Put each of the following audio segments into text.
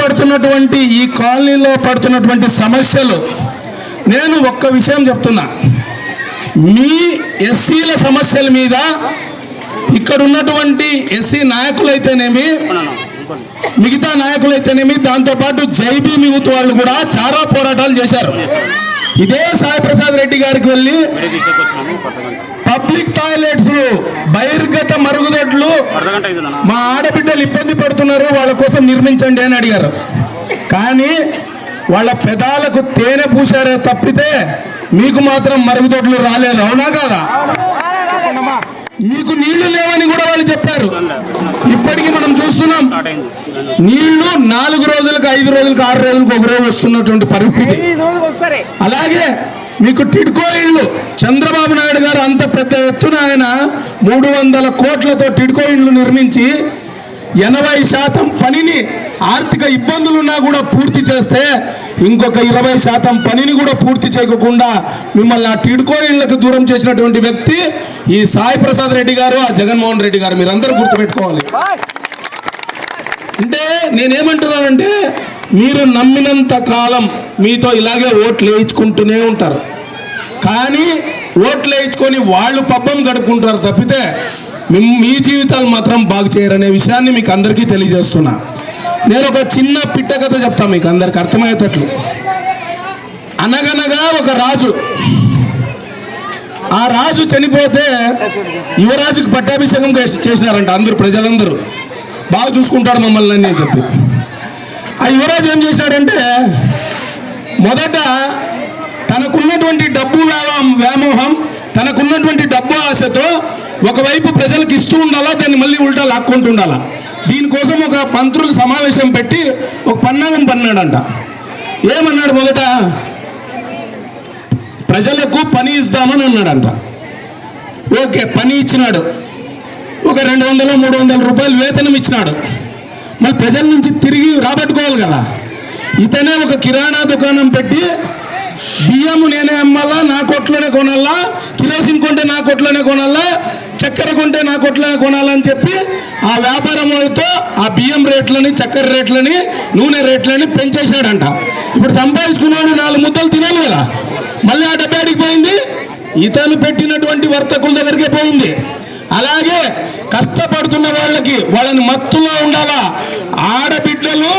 పడుతున్నటువంటి ఈ కాలనీలో పడుతున్నటువంటి సమస్యలు నేను ఒక్క విషయం చెప్తున్నా. మీ ఎస్సీల సమస్యల మీద ఇక్కడ ఉన్నటువంటి ఎస్సీ నాయకులైతేనేమి, మిగతా నాయకులైతేనేమి, దాంతోపాటు జైబీ మిగుతు వాళ్ళు కూడా చాలా పోరాటాలు చేశారు. ఇదే సాయి ప్రసాద్ రెడ్డి గారికి వెళ్ళి పబ్లిక్ టాయిలెట్స్, బహిర్గత మరుగుదొడ్లు మా ఆడబిడ్డలు ఇబ్బంది పడుతున్నారు, వాళ్ళ కోసం నిర్మించండి అని అడిగారు. కానీ వాళ్ళ పెదాలకు తేనె పూసారే తప్పితే మీకు మాత్రం మరుగుదొడ్లు రాలేదు. అవునా కాదా? మీకు నీళ్లు లేవని కూడా వాళ్ళు చెప్పారు. ఇప్పటికీ మనం చూస్తున్నాం, నీళ్లు 4 రోజులకు, 5 రోజులకు, 6 రోజులకు, 1 రోజు వస్తున్నటువంటి పరిస్థితి. అలాగే మీకు టిడ్కో ఇళ్ళు, చంద్రబాబు నాయుడు గారు అంత పెద్ద ఎత్తున ఆయన 300 కోట్లతో టిడ్కో ఇళ్ళు నిర్మించి 80% పనిని ఆర్థిక ఇబ్బందులున్నా కూడా పూర్తి చేస్తే, ఇంకొక 20% పనిని కూడా పూర్తి చేయకుండా మిమ్మల్ని ఆ టిడ్కో ఇళ్లకు దూరం చేసినటువంటి వ్యక్తి ఈ సాయి ప్రసాద్ రెడ్డి గారు, ఆ జగన్మోహన్ రెడ్డి గారు. మీరందరూ గుర్తుపెట్టుకోవాలి. అంటే నేనేమంటున్నానంటే, మీరు నమ్మినంత కాలం మీతో ఇలాగే ఓట్లు వేయించుకుంటూనే ఉంటారు. కానీ ఓట్లు వేయించుకొని వాళ్ళు పబ్బం గడుపుకుంటారు తప్పితే మీ జీవితాలు మాత్రం బాగు చేయరనే విషయాన్ని మీకు అందరికీ తెలియజేస్తున్నా. నేను ఒక చిన్న పిట్ట కథ చెప్తాను మీకు అందరికి అర్థమయ్యేటట్లు. అనగనగా ఒక రాజు, ఆ రాజు చనిపోతే యువరాజుకి పట్టాభిషేకం చేసినారంట. అందరూ ప్రజలందరూ బాగా చూసుకుంటాడు మమ్మల్ని అని చెప్పి. ఆ యువరాజు ఏం చేశాడంటే, మొదట తనకున్నటువంటి డబ్బు వ్యామోహం, తనకున్నటువంటి డబ్బు ఆశతో ఒకవైపు ప్రజలకు ఇస్తూ ఉండాలా, దాన్ని మళ్ళీ ఉల్టా లాక్కుంటూ ఉండాలా. దీనికోసం ఒక మంత్రులు సమావేశం పెట్టి ఒక పన్నాగం పన్నాడంట. ఏమన్నాడు? మొదట ప్రజలకు పని ఇద్దామని అన్నాడంట. ఓకే, పని ఇచ్చినాడు. ఒక 200-300 రూపాయలు వేతనం ఇచ్చినాడు. మళ్ళీ ప్రజల నుంచి తిరిగి రాబట్టుకోవాలి కదా. ఇతనే ఒక కిరాణా దుకాణం పెట్టి, బియ్యము నేనే అమ్మాలా, నా కొట్లోనే కొనాలా, కిరోసిన్ కొంటే నా కొట్లోనే కొనాలా, చక్కెర కొంటే నా కొట్లోనే కొనాలని చెప్పి ఆ వ్యాపారం వాళ్ళతో ఆ బియ్యం రేట్లని, చక్కెర రేట్లని, నూనె రేట్లని పెంచేశాడంట. ఇప్పుడు సంపాదించుకున్నాడు 4 ముద్దలు తినాలి కదా. మళ్ళీ ఆ డబ్బాడికి పోయింది, ఇతను పెట్టినటువంటి వర్తకుల దగ్గరికే పోయింది. అలాగే కష్టపడుతున్న వాళ్ళని మత్తులో ఉండాలా. ఆడబిడ్డలు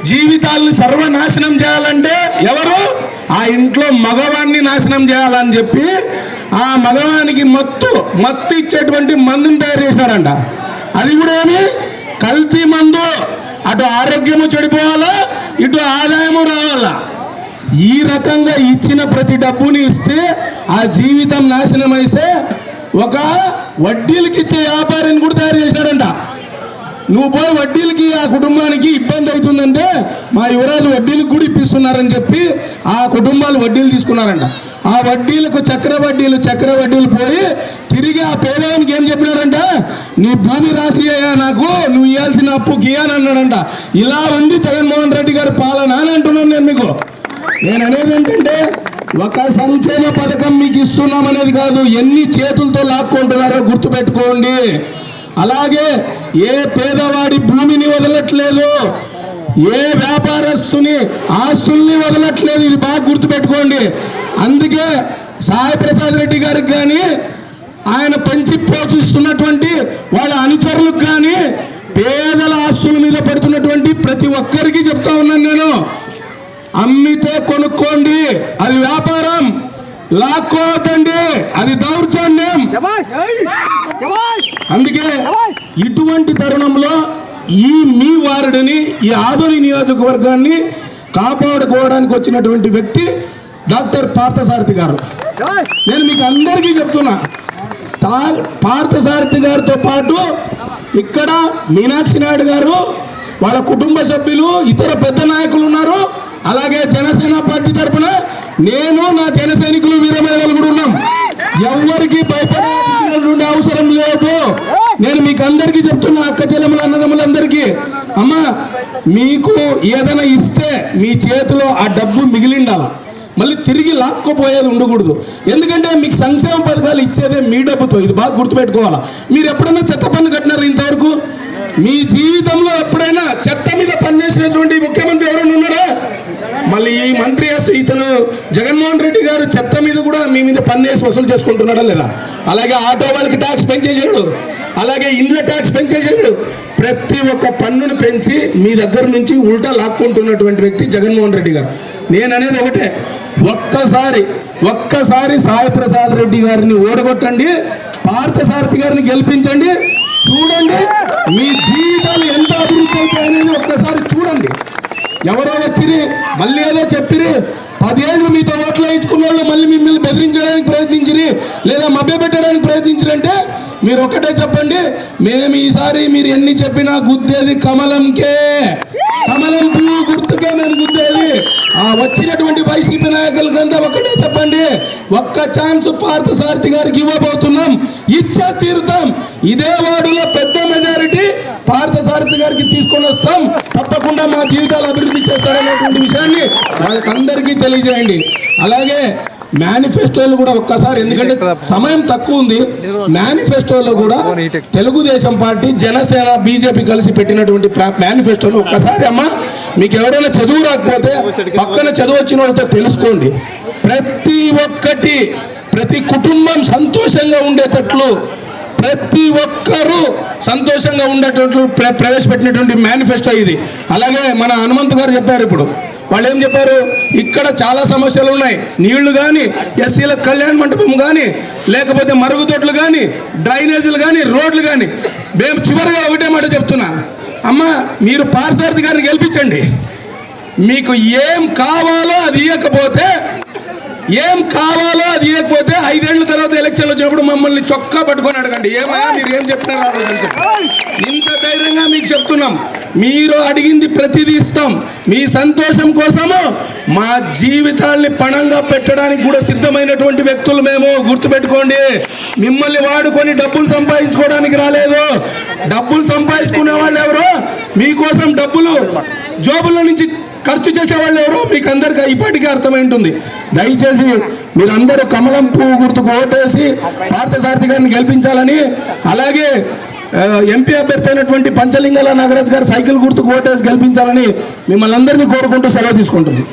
జీవితాలను సర్వనాశనం చేయాలంటే ఎవరు? ఆ ఇంట్లో మగవాన్ని నాశనం చేయాలని చెప్పి ఆ మగవానికి మత్తు ఇచ్చేటువంటి మందుని తయారు చేశాడంట. అది కూడా ఏమి? కల్తీ మందు. అటు ఆరోగ్యము చెడిపోవాలా, ఇటు ఆదాయము రావాలా. ఈ రకంగా ఇచ్చిన ప్రతి డబ్బుని ఇస్తే ఆ జీవితం నాశనం అయితే ఒక వడ్డీలకి ఇచ్చే వ్యాపారాన్ని కూడా తయారు చేశాడంట. నువ్వు పోయి వడ్డీలకి ఆ కుటుంబానికి ఇబ్బంది అవుతుందంటే మా యువరాజు వడ్డీలకు కూడా ఇప్పిస్తున్నారని చెప్పి ఆ కుటుంబాలు వడ్డీలు తీసుకున్నారంట. ఆ వడ్డీలకు చక్ర వడ్డీలు పోయి తిరిగి ఆ పేదవానికి ఏం చెప్పినారంట? నీ భూమి రాసి అయ్యా, నాకు నువ్వు ఇవ్వాల్సిన అప్పుకి అని అన్నాడంట. ఇలా ఉంది జగన్మోహన్ రెడ్డి గారి పాలన అని అంటున్నాను నేను మీకు. నేను అనేది ఏంటంటే, ఒక సంక్షేమ పథకం మీకు ఇస్తున్నామనేది కాదు, ఎన్ని చేతులతో లాక్కుంటున్నారో గుర్తుపెట్టుకోండి. అలాగే ఏ పేదవాడి భూమిని వదలట్లేదు, ఏ వ్యాపారస్తుని ఆస్తుల్ని వదలట్లేదు. ఇది బాగా గుర్తుపెట్టుకోండి. అందుకే సాయి ప్రసాద్ రెడ్డి గారికి కానీ, ఆయన పెంచి పోషిస్తున్నటువంటి వాళ్ళ అనుచరులకు కానీ, పేదల ఆస్తుల మీద పడుతున్నటువంటి ప్రతి ఒక్కరికి చెప్తా ఉన్నాను నేను, అమ్మితే కొనుక్కోండి, అది వ్యాపారం. లాక్కోవద్దండి, అది దౌర్జన్యం. అందుకే ఇటువంటి తరుణంలో ఈ మీ వార్డుని, ఈ ఆదోని నియోజకవర్గాన్ని కాపాడుకోవడానికి వచ్చినటువంటి వ్యక్తి డాక్టర్ పార్థసారథి గారు. నేను మీకు అందరికీ చెప్తున్నా, పార్థసారథి గారితో పాటు ఇక్కడ మీనాక్షి నాయుడు గారు, వాళ్ళ కుటుంబ సభ్యులు, ఇతర పెద్ద నాయకులు ఉన్నారు. అలాగే జనసేన పార్టీ తరఫున నేను, నా జన సైనికులు, వీరమహిళలు కూడా ఉన్నాం. ఎవరికి భయపడే అవసరం లేదు. నేను మీకు అందరికీ చెప్తున్నా, అక్క చెల్లెములు, అన్నదమ్ములందరికీ, అమ్మా మీకు ఏదైనా ఇస్తే మీ చేతిలో ఆ డబ్బు మిగిలిండాల, మళ్ళీ తిరిగి లాక్కోపోయేది ఉండకూడదు. ఎందుకంటే మీకు సంక్షేమ పథకాలు ఇచ్చేదే మీ డబ్బుతో. ఇది బాగా గుర్తుపెట్టుకోవాలా. మీరు ఎప్పుడైనా చెత్త పన్ను కట్టినారు ఇంతవరకు? మీ జీవితంలో ఎప్పుడైనా చెత్త మీద పనిచేసినటువంటి ముఖ్యమంత్రి ఎవరైనా ఉన్నారా? మళ్ళీ ఈ మంత్రి ఇతను జగన్మోహన్ రెడ్డి గారు చెత్త మీద కూడా మీ మీద పన్నేసి వసూలు చేసుకుంటున్నాడా లేదా? అలాగే ఆటో వాళ్ళకి ట్యాక్స్ పెంచేసాడు, అలాగే ఇండ్ల ట్యాక్స్ పెంచేసాడు. ప్రతి ఒక్క పన్నును పెంచి మీ దగ్గర నుంచి ఉల్టా లాక్కుంటున్నటువంటి వ్యక్తి జగన్మోహన్ రెడ్డి గారు. నేను అనేది ఒకటే, ఒక్కసారి సాయి ప్రసాద్ రెడ్డి గారిని ఓడగొట్టండి, పార్థసారథి గారిని గెలిపించండి, చూడండి మీ జీవితాలు ఎంత అభివృద్ధి అవుతాయనేది ఒక్కసారి చూడండి. ఎవరో వచ్చిరి మళ్ళీ ఏదో చెప్పిరి, 10 ఏళ్ళు మీతో ఓట్లు వేయించుకున్న వాళ్ళు మళ్ళీ మిమ్మల్ని బెదిరించడానికి ప్రయత్నించిరి లేదా మభ్యపెట్టడానికి ప్రయత్నించిరంటే మీరు ఒక్కటే చెప్పండి, మేము ఈసారి మీరు ఎన్ని చెప్పినా గుద్దేది కమలంకే, కమలం పువ్వు గుర్తుకే మేము గుద్దేది. ఆ వచ్చినటువంటి వైసీపీ నాయకులకంతా ఒక్కటే చెప్పండి, ఒక్క ఛాన్స్ పార్థసారథి గారికి ఇవ్వబోతున్నాం, ఇచ్చా తీరుతాం. ఇదే వార్డులో పెద్ద మెజారిటీ పార్థసారథి గారికి తీసుకొని వస్తాం, తప్పకుండా మా జీవితాలు అభివృద్ధి చేస్తారనేటువంటి విషయాన్ని వాళ్ళకందరికీ తెలియజేయండి. అలాగే మేనిఫెస్టోలు కూడా ఒక్కసారి, ఎందుకంటే సమయం తక్కువ ఉంది, మేనిఫెస్టోలో కూడా తెలుగుదేశం పార్టీ, జనసేన, బీజేపీ కలిసి పెట్టినటువంటి మేనిఫెస్టోను ఒక్కసారి అమ్మా మీకు ఎవరైనా చదువు రాకపోతే పక్కన చదువు వచ్చిన వాళ్ళతో తెలుసుకోండి. ప్రతి కుటుంబం సంతోషంగా ఉండేటట్లు, ప్రతి ఒక్కరూ సంతోషంగా ఉండేటట్లు ప్రవేశపెట్టినటువంటి మేనిఫెస్టో ఇది. అలాగే మన హనుమంతు గారు చెప్పారు, ఇప్పుడు వాళ్ళు ఏం చెప్పారు, ఇక్కడ చాలా సమస్యలు ఉన్నాయి, నీళ్లు కానీ, ఎస్సీల కళ్యాణ మండపం కానీ, లేకపోతే మరుగుదొడ్లు కానీ, డ్రైనేజీలు కానీ, రోడ్లు కానీ. మేము చివరిగా ఒకటే మాట చెప్తున్నా, అమ్మ మీరు పార్థసారథి గారిని గెలిపించండి. మీకు ఏం కావాలో అది ఇవ్వకపోతే 5 ఏళ్ల తర్వాత ఎలక్షన్లు వచ్చినప్పుడు మమ్మల్ని చొక్కా పట్టుకొని అడగండి, ఏమయ్యా మీరు ఏం చెప్తున్నారు. ఇంత ధైర్యంగా మీకు చెప్తున్నాం, మీరు అడిగింది ప్రతిదీ ఇస్తాం. మీ సంతోషం కోసము మా జీవితాల్ని పణంగా పెట్టడానికి కూడా సిద్ధమైనటువంటి వ్యక్తులు మేము, గుర్తుపెట్టుకోండి. మిమ్మల్ని వాడుకొని డబ్బులు సంపాదించుకోవడానికి రాలేదు. డబ్బులు సంపాదించుకునే వాళ్ళు ఎవరో, మీకోసం డబ్బులు జోబుల నుంచి ఖర్చు చేసేవాళ్ళు ఎవరో మీకు అందరికీ ఇప్పటికీ అర్థమై ఉంటుంది. దయచేసి మీరందరూ కమలం పువ్వు గుర్తుకు ఓటేసి పార్థసారథి గారిని గెలిపించాలని, అలాగే ఎంపీ అభ్యర్థి అయినటువంటి పంచలింగాల నాగరాజ్ గారు సైకిల్ గుర్తుకు ఓటేసి గెలిపించాలని మిమ్మల్ని అందరినీ కోరుకుంటూ సెలవు తీసుకుంటున్నాను.